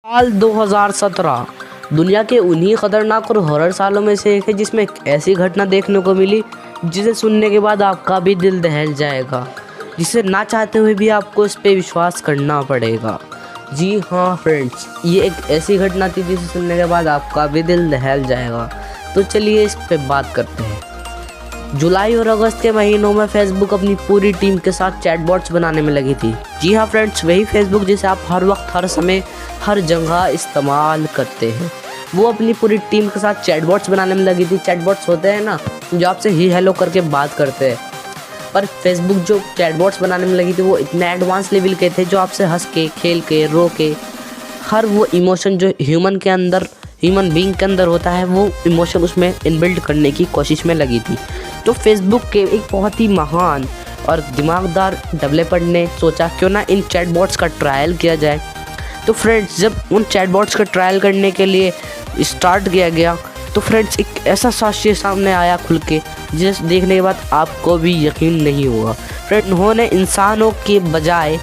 साल 2017 दुनिया के उन्हीं खतरनाक और हॉरर सालों में से एक है जिसमें एक ऐसी घटना देखने को मिली जिसे सुनने के बाद आपका भी दिल दहल जाएगा, जिसे ना चाहते हुए भी आपको इस पे विश्वास करना पड़ेगा। जी हाँ फ्रेंड्स, ये एक ऐसी घटना थी जिसे सुनने के बाद आपका भी दिल दहल जाएगा। तो चलिए इस पे बात करते हैं। जुलाई और अगस्त के महीनों में फेसबुक अपनी पूरी टीम के साथ चैटबॉट्स बनाने में लगी थी। जी हाँ फ्रेंड्स, वही फेसबुक जिसे आप हर वक्त, हर समय, हर जगह इस्तेमाल करते हैं, वो अपनी पूरी टीम के साथ चैटबॉट्स बनाने में लगी थी। चैटबॉट्स होते हैं ना, जो आपसे ही हेलो करके बात करते हैं, पर फेसबुक जो चैटबॉट्स बनाने में लगी थी वो इतने एडवांस लेवल के थे जो आपसे हंस के, खेल के, रो के, हर वो इमोशन जो ह्यूमन बीइंग के अंदर होता है, वो इमोशन उसमें इनबिल्ट करने की कोशिश में लगी थी। तो फेसबुक के एक बहुत ही महान और दिमागदार डेवलपर ने सोचा क्यों ना इन चैटबॉट्स का ट्रायल किया जाए। तो फ्रेंड्स, जब उन चैटबॉट्स का ट्रायल करने के लिए स्टार्ट किया गया तो फ्रेंड्स एक ऐसा साक्ष्य सामने आया खुल के, जिसे देखने के बाद आपको भी यकीन नहीं होगा। फ्रेंड, उन्होंने इंसानों के बजाय,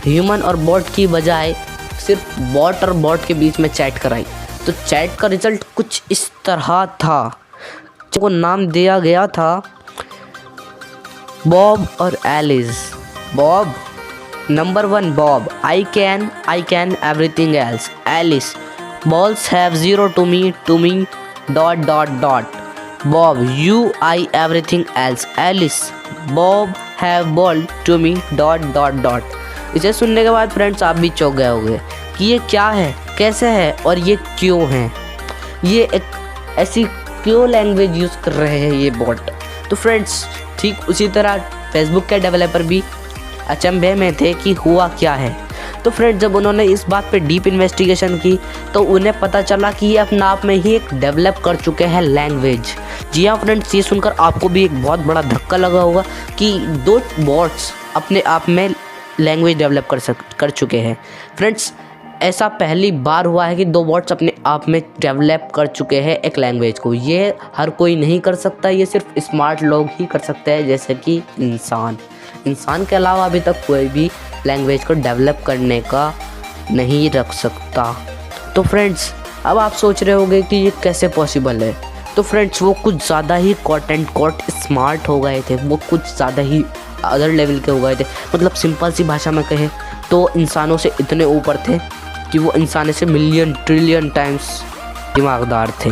ह्यूमन और बॉट की बजाय, सिर्फ बॉट और बॉट के बीच में चैट कराई। तो चैट का रिजल्ट कुछ इस तरह था, जिसको नाम दिया गया था बॉब और Alice. Bob, number 1 Bob, I can everything else. Alice, balls have zero to me dot. Bob, you I everything else. Alice, Bob have ball to me dot. इसे सुनने के बाद फ्रेंड्स आप भी चौंक गए होंगे कि ये क्या है, कैसे है और ये क्यों है, ये एक ऐसी क्यों लैंग्वेज यूज़ कर रहे हैं ये बॉट। तो फ्रेंड्स, ठीक उसी तरह फेसबुक के डेवलपर भी अचंभे में थे कि हुआ क्या है। तो फ्रेंड्स, जब उन्होंने इस बात पे डीप इन्वेस्टिगेशन की तो उन्हें पता चला कि ये अपने आप में ही एक डेवलप कर चुके हैं लैंग्वेज। जी हाँ फ्रेंड्स, ये सुनकर आपको भी एक बहुत बड़ा धक्का लगा होगा कि 2 बॉट्स अपने आप में लैंग्वेज डेवलप कर चुके हैं। फ्रेंड्स, ऐसा पहली बार हुआ है कि 2 बॉट्स अपने आप में डेवलप कर चुके हैं एक लैंग्वेज को। ये हर कोई नहीं कर सकता, ये सिर्फ स्मार्ट लोग ही कर सकते हैं, जैसे कि इंसान के अलावा अभी तक कोई भी लैंग्वेज को डेवलप करने का नहीं रख सकता। तो फ्रेंड्स, अब आप सोच रहे होंगे कि ये कैसे पॉसिबल है। तो फ्रेंड्स, वो कुछ ज़्यादा ही कोट स्मार्ट हो गए थे, वो कुछ ज़्यादा ही अदर लेवल के हो गए थे। मतलब सिंपल सी भाषा में कहें तो इंसानों से इतने ऊपर थे कि वो इंसानों से मिलियन ट्रिलियन टाइम्स दिमागदार थे।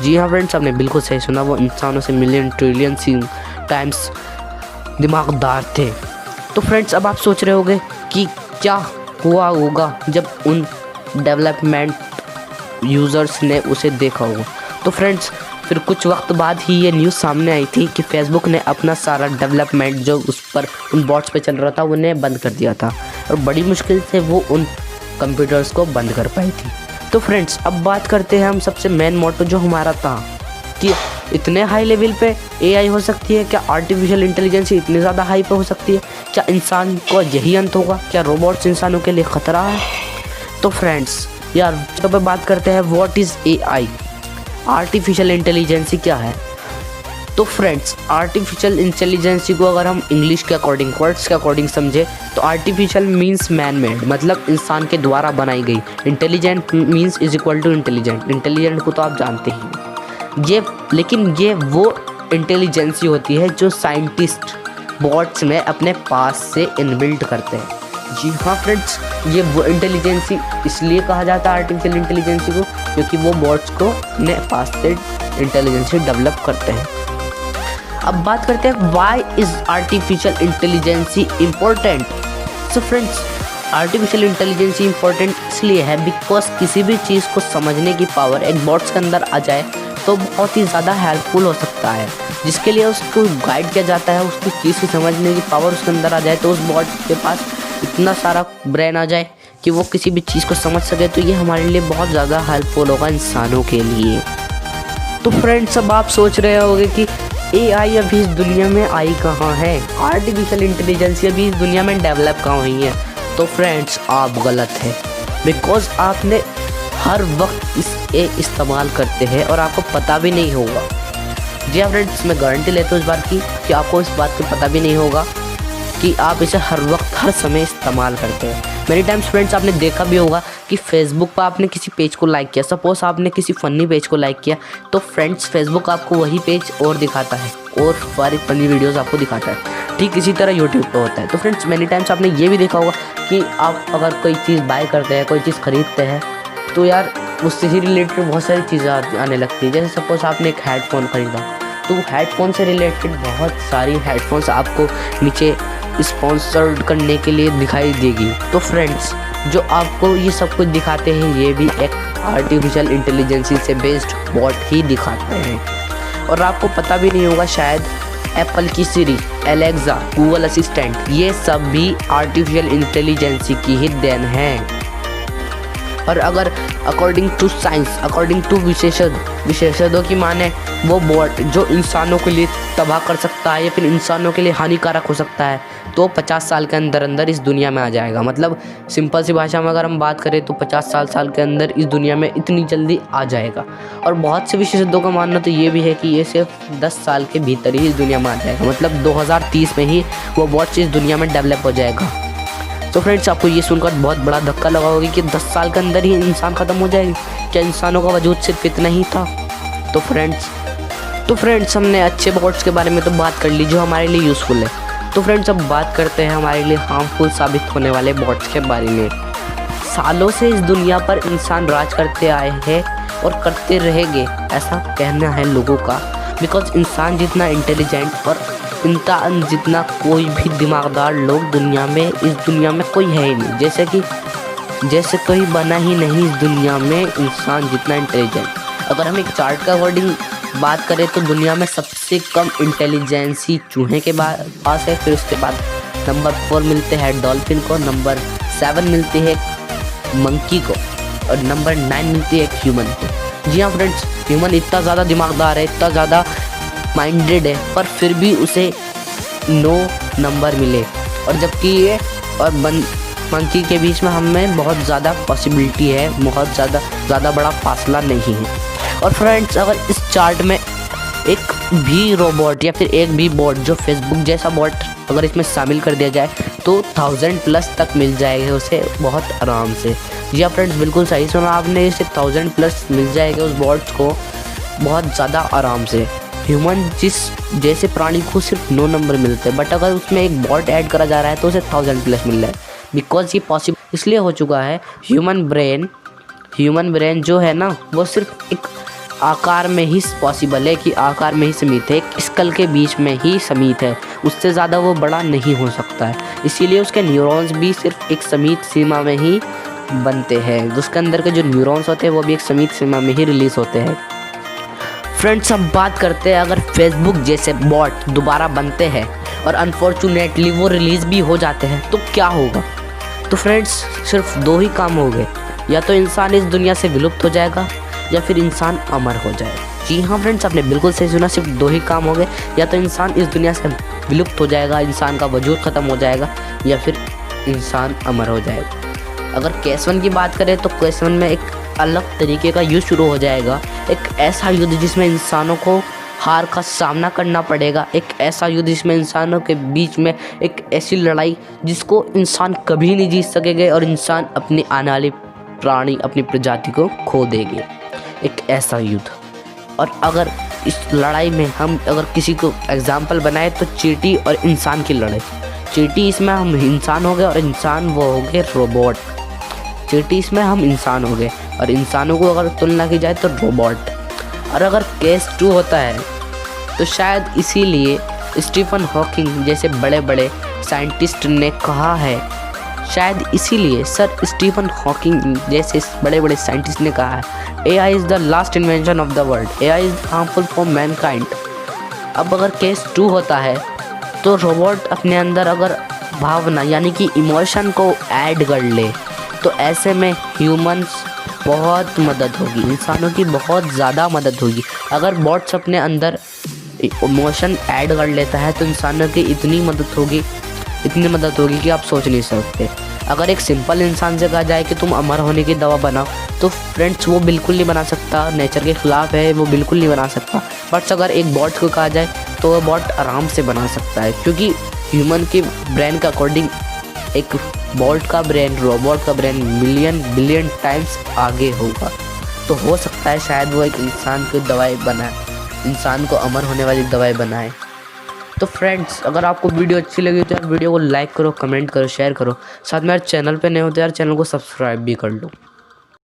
जी हाँ फ्रेंड्स, आपने बिल्कुल सही सुना, वो इंसानों से मिलियन ट्रिलियन टाइम्स दिमागदार थे। तो फ्रेंड्स, अब आप सोच रहे होंगे कि क्या हुआ होगा जब उन डेवलपमेंट यूज़र्स ने उसे देखा होगा। तो फ्रेंड्स, फिर कुछ वक्त बाद ही ये न्यूज़ सामने आई थी कि फेसबुक ने अपना सारा डेवलपमेंट जो उस पर उन बॉट्स पे चल रहा था उन्हें बंद कर दिया था, और बड़ी मुश्किल से वो उन कंप्यूटर्स को बंद कर पाई थी। तो फ्रेंड्स, अब बात करते हैं हम सबसे मेन मोटो जो हमारा था कि इतने हाई लेवल पे एआई हो सकती है क्या, आर्टिफिशियल इंटेलिजेंस इतनी ज़्यादा हाई पे हो सकती है क्या, इंसान को यही अंत होगा क्या, रोबोट्स इंसानों के लिए ख़तरा है। तो फ्रेंड्स यार, तो पे बात करते हैं what is AI, artificial intelligence क्या है। तो फ्रेंड्स, आर्टिफिशियल इंटेलिजेंसी को अगर हम इंग्लिश के अकॉर्डिंग, वर्ड्स के अकॉर्डिंग समझे तो आर्टिफिशियल मीन्स मैन मेड, मतलब इंसान के द्वारा बनाई गई। Intelligent means is equal to intelligent, intelligent को तो आप जानते ही। लेकिन ये वो इंटेलिजेंसी होती है जो साइंटिस्ट बॉट्स में अपने पास से इनबिल्ट करते हैं। जी हाँ फ्रेंड्स, ये वो इंटेलिजेंसी इसलिए कहा जाता है आर्टिफिशियल इंटेलिजेंसी को क्योंकि वो बॉट्स को अपने पास से इंटेलिजेंसी डेवलप करते हैं। अब बात करते हैं why is artificial intelligence important. So friends, artificial intelligence important इसलिए है बिकॉज किसी भी चीज़ को समझने की पावर एक बॉट्स के अंदर आ जाए तो बहुत ही ज़्यादा हेल्पफुल हो सकता है। जिसके लिए उसको गाइड किया जाता है, उसकी चीज़ की समझने की पावर उसके अंदर आ जाए, तो उस बॉट के पास इतना सारा ब्रेन आ जाए कि वो किसी भी चीज़ को समझ सके। तो ये हमारे लिए बहुत ज़्यादा हेल्पफुल होगा इंसानों के लिए। तो फ्रेंड्स, अब आप सोच रहे होंगे कि एआई अभी इस दुनिया में आई कहाँ है, आर्टिफिशियल इंटेलिजेंस अभी इस दुनिया में डेवलप कहाँ हुई है। तो फ्रेंड्स, आप गलत है, बिकॉज आपने हर वक्त इसे इस्तेमाल करते हैं और आपको पता भी नहीं होगा। जी हाँ फ्रेंड्स, मैं गारंटी लेता हूँ इस बात की कि आपको इस बात का पता भी नहीं होगा कि आप इसे हर वक्त, हर समय इस्तेमाल करते हैं। मेनी टाइम्स फ्रेंड्स आपने देखा भी होगा कि फेसबुक पर आपने किसी पेज को लाइक किया, सपोज आपने किसी फ़नी पेज को लाइक किया, तो फ्रेंड्स फेसबुक आपको वही पेज और दिखाता है और सारी फ़नी वीडियोस आपको दिखाता है। ठीक इसी तरह यूट्यूब पर होता है। तो फ्रेंड्स मेनी टाइम्स आपने ये भी देखा होगा कि आप अगर कोई चीज़ बाय करते हैं, कोई चीज़ ख़रीदते हैं, तो यार उससे ही रिलेटेड बहुत सारी चीज़ें आने लगती है। जैसे सपोज आपने एक हेडफोन ख़रीदा, तो हेडफोन से रिलेटेड बहुत सारी हेडफोन्स आपको नीचे स्पॉन्सर्ड करने के लिए दिखाई देगी। तो फ्रेंड्स जो आपको ये सब कुछ दिखाते हैं, ये भी एक आर्टिफिशियल इंटेलिजेंसी से बेस्ड बॉट ही दिखाते हैं। और आपको पता भी नहीं होगा शायद, एप्पल की सिरी, एलेक्सा, गूगल असिस्टेंट, ये सब भी आर्टिफिशियल इंटेलिजेंसी की ही देन है। और अगर according to science, according to विशेषज्ञों की माने, वो बॉट जो इंसानों के लिए तबाह कर सकता है या फिर इंसानों के लिए हानिकारक हो सकता है, तो 50 साल के अंदर अंदर इस दुनिया में आ जाएगा। मतलब सिंपल सी भाषा में अगर हम बात करें तो 50 साल के अंदर इस दुनिया में इतनी जल्दी आ जाएगा। और बहुत से विशेषज्ञों का मानना तो ये भी है कि ये सिर्फ 10 साल के भीतर ही इस दुनिया में आ जाएगा। मतलब 2030 में ही वो बॉट इस दुनिया में डेवलप हो जाएगा। तो फ्रेंड्स आपको ये सुनकर बहुत बड़ा धक्का लगा होगा कि 10 साल के अंदर ही इंसान ख़त्म हो जाएगी। क्या इंसानों का वजूद सिर्फ इतना ही था? तो फ्रेंड्स हमने अच्छे बॉट्स के बारे में तो बात कर ली जो हमारे लिए यूज़फुल है। तो फ्रेंड्स अब बात करते हैं हमारे लिए हार्मफुल साबित होने वाले बॉट्स के बारे में। सालों से इस दुनिया पर इंसान राज करते आए हैं और करते रहेंगे, ऐसा कहना है लोगों का। बिकॉज इंसान जितना इंटेलिजेंट और इंसान जितना कोई भी दिमागदार लोग इस दुनिया में कोई है ही नहीं। जैसे कोई बना ही नहीं इस दुनिया में इंसान जितना इंटेलिजेंट। अगर हम एक चार्ट का अकॉर्डिंग बात करें तो दुनिया में सबसे कम इंटेलिजेंसी चूहे के पास है, फिर उसके बाद नंबर 4 मिलते हैं डॉल्फिन को, नंबर 7 मिलती है मंकी को और नंबर 9 मिलती है ह्यूमन को। जी हाँ फ्रेंड्स, ह्यूमन इतना ज़्यादा दिमागदार है, इतना ज़्यादा माइंडेड है, पर फिर भी उसे 9 नंबर मिले। और जबकि ये और मंकी के बीच में हमें बहुत ज़्यादा पॉसिबिलिटी है, बहुत ज़्यादा बड़ा फासला नहीं है। और फ्रेंड्स अगर इस चार्ट में एक भी रोबोट या फिर एक भी बॉट जो फेसबुक जैसा बॉट अगर इसमें शामिल कर दिया जाए तो 1000+ तक मिल जाएगा उसे बहुत आराम से। जी हाँ फ्रेंड्स, बिल्कुल सही सुना आपने, इसे 1000+ मिल जाएगा उस बॉट को बहुत ज़्यादा आराम से। ह्यूमन जैसे प्राणी को सिर्फ 9 नंबर मिलते हैं, बट अगर उसमें एक बॉट ऐड करा जा रहा है तो उसे 1000+ मिल रहा है। बिकॉज ये पॉसिबल इसलिए हो चुका है, ह्यूमन ब्रेन जो है ना वो सिर्फ एक आकार में ही पॉसिबल है, कि आकार में ही सीमित है, एक स्कल के बीच में ही सीमित है, उससे ज़्यादा वो बड़ा नहीं हो सकता है। इसीलिए उसके न्यूरॉन्स भी सिर्फ एक सीमित सीमा में ही बनते हैं। उसके अंदर के जो न्यूरॉन्स होते हैं वो भी एक सीमित सीमा में ही रिलीज़ होते हैं। फ्रेंड्स अब बात करते हैं, अगर फेसबुक जैसे बॉट दोबारा बनते हैं और अनफॉर्चुनेटली वो रिलीज़ भी हो जाते हैं तो क्या होगा? तो फ्रेंड्स सिर्फ 2 ही काम हो गए, या तो इंसान इस दुनिया से विलुप्त हो जाएगा या फिर इंसान अमर हो जाएगा। जी हाँ फ्रेंड्स, आपने बिल्कुल सही सुना, सिर्फ 2 ही काम हो गए, या तो इंसान इस दुनिया से विलुप्त हो जाएगा, इंसान का वजूद ख़त्म हो जाएगा, या फिर इंसान अमर हो जाएगा। अगर केस 1 की बात करें तो केस 1 में एक अलग तरीके का युद्ध शुरू हो जाएगा, एक ऐसा युद्ध जिसमें इंसानों को हार का सामना करना पड़ेगा, एक ऐसा युद्ध जिसमें इंसानों के बीच में एक ऐसी लड़ाई जिसको इंसान कभी नहीं जीत सकेंगे और इंसान अपनी आने वाली प्राणी अपनी प्रजाति को खो देंगे, एक ऐसा युद्ध। और अगर इस लड़ाई में हम अगर किसी को एग्जाम्पल बनाए तो चींटी और इंसान की लड़ाई। चींटी इसमें हम इंसान हो गए और इंसान वो हो गए रोबोट। चींटी इसमें हम इंसान हो गए और इंसानों को अगर तुलना की जाए तो रोबोट। और अगर केस 2 होता है तो शायद इसीलिए स्टीफन हॉकिंग जैसे बड़े बड़े साइंटिस्ट ने कहा है, शायद इसीलिए सर स्टीफन हॉकिंग जैसे बड़े बड़े साइंटिस्ट ने कहा है, AI is the last invention of the world, AI is harmful for Mankind. अब अगर केस 2 होता है तो रोबोट अपने अंदर अगर भावना यानी कि इमोशन को ऐड कर ले तो ऐसे में ह्यूमंस बहुत मदद होगी, इंसानों की बहुत ज़्यादा मदद होगी। अगर बॉट्स अपने अंदर इमोशन ऐड कर लेता है तो इंसानों की इतनी मदद होगी कि आप सोच नहीं सकते। अगर एक सिंपल इंसान से कहा जाए कि तुम अमर होने की दवा बनाओ तो फ्रेंड्स वो बिल्कुल नहीं बना सकता, नेचर के ख़िलाफ़ है, वो बिल्कुल नहीं बना सकता। बट अगर एक बॉट को कहा जाए तो वो बॉट आराम से बना सकता है, क्योंकि ह्यूमन के ब्रेन के अकॉर्डिंग एक बोल्ट का ब्रेन रोबोट का ब्रेन मिलियन बिलियन टाइम्स आगे होगा, तो हो सकता है शायद वो एक इंसान की दवाई बनाए, इंसान को अमर होने वाली दवाई बनाए। तो फ्रेंड्स, अगर आपको वीडियो अच्छी लगी तो यार वीडियो को लाइक करो, कमेंट करो, शेयर करो। साथ में यार चैनल पे नए हो तो यार चैनल को सब्सक्राइब भी कर लो।